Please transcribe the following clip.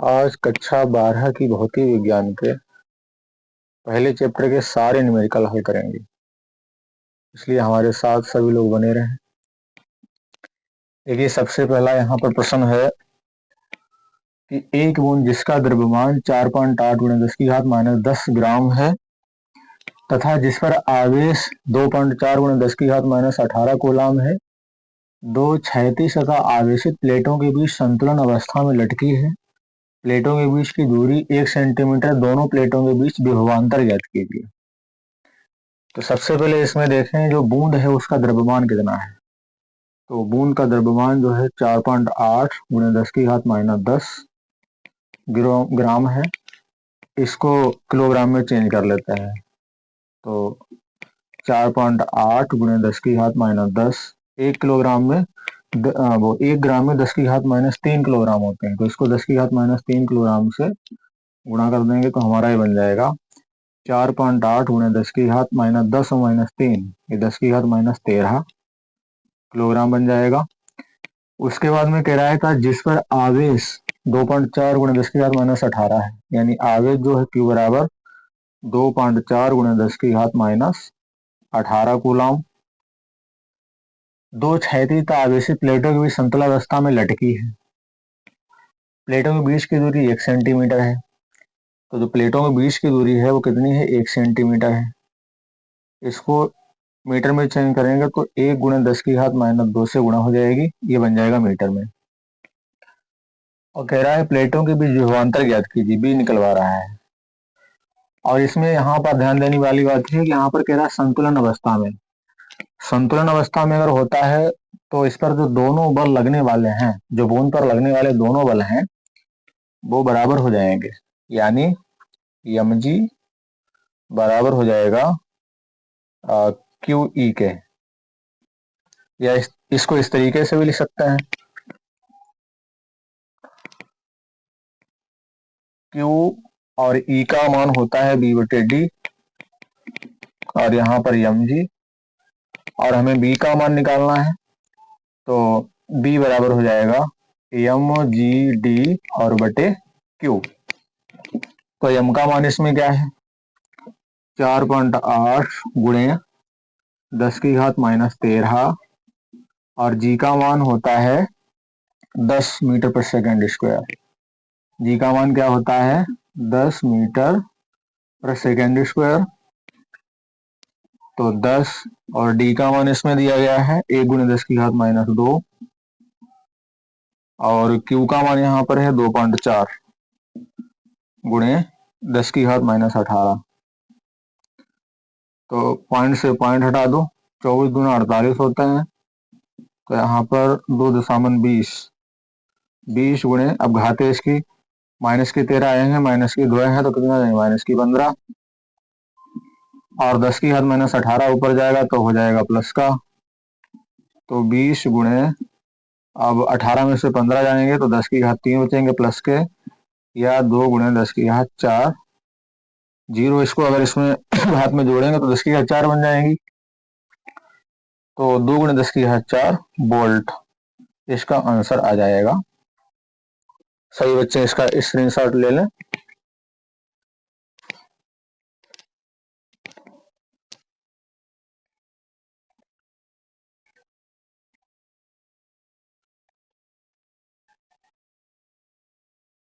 आज कक्षा 12 की भौतिक विज्ञान के पहले चैप्टर के सारे न्यूमेरिकल हल करेंगे, इसलिए हमारे साथ सभी लोग बने रहें। देखिए, सबसे पहला यहाँ पर प्रश्न है कि एक बूंद जिसका द्रव्यमान 4.8 × 10⁻10 ग्राम है तथा जिस पर आवेश 2.4 × 10⁻18 कूलाम है, दो क्षैतिज तथा आवेशित प्लेटों के बीच संतुलन अवस्था में लटकी है। प्लेटों के बीच की दूरी 1 सेंटीमीटर, दोनों प्लेटों के बीच विभवांतर ज्ञात कीजिए। तो सबसे पहले इसमें देखें जो बूंद है उसका द्रव्यमान कितना है। तो बूंद का द्रव्यमान जो है 4.8 × 10⁻10 ग्राम है। इसको किलोग्राम में चेंज कर लेते हैं। तो 4.8 × 10⁻10 1 किलोग्राम में वो 1 ग्राम में 10⁻³ किलोग्राम होते हैं। तो इसको 10⁻³ किलोग्राम से गुणा कर देंगे तो हमारा ये बन जाएगा 4.8 × 10⁻10 और -3 ये 10⁻13 किलोग्राम बन जाएगा। उसके बाद में कह रहा था जिस पर आवेश 2.4 × 10⁻18 है, यानी आवेश जो है Q बराबर 2.4 × 10⁻18 कूलाम। दो क्षैतिज आवेशित प्लेटों के बीच समतलावस्था में लटकी है। प्लेटों के बीच की दूरी 1 सेंटीमीटर है। तो जो प्लेटों के बीच की दूरी है वो कितनी है, 1 सेंटीमीटर है। इसको मीटर में चेंज करेंगे तो 1 × 10⁻² से गुणा हो जाएगी, ये बन जाएगा मीटर में। और कह रहा है प्लेटों के बीच विभवांतर ज्ञात कीजिए, बी निकलवा रहा है। और इसमें यहाँ पर ध्यान देने वाली बात है कि यहाँ पर कह रहा है संतुलन अवस्था में। संतुलन अवस्था में अगर होता है तो इस पर जो दोनों बल लगने वाले हैं, जो बूंद पर लगने वाले दोनों बल हैं वो बराबर हो जाएंगे, यानी mg बराबर हो जाएगा QE के। या इसको इस तरीके से भी लिख सकते हैं, Q और E का मान होता है B/D और यहाँ पर mg, और हमें B का मान निकालना है। तो B बराबर हो जाएगा mgd और बटे Q। तो m का मान इसमें क्या है, 4.8 × 10⁻13 और G का मान होता है 10 मीटर पर सेकंड स्क्वायर। G का मान क्या होता है, 10 मीटर पर सेकंड स्क्वायर। तो 10 और D का मान इसमें दिया गया है 1 × 10⁻² और Q का मान यहाँ पर है 2.4 × 10⁻18। तो पॉइंट से पॉइंट हटा दो, 24 × 48 होता है। तो यहाँ पर 2.20 20 × अब घाते इसकी -13 आए हैं, -2 है तो कितना जाएंगे, -15 और 10⁻18 ऊपर जाएगा तो हो जाएगा प्लस का। तो 20 × अब 18 में से 15 जाएंगे तो 10⁻3 बचेंगे प्लस के, या 2 × 10⁻4 0। इसको अगर इसमें हाथ में जोड़ेंगे तो 10⁻4 बन जाएंगी। तो 2 × 10⁻4 वोल्ट इसका आंसर आ जाएगा। सभी बच्चे इसका स्क्रीनशॉट ले लें।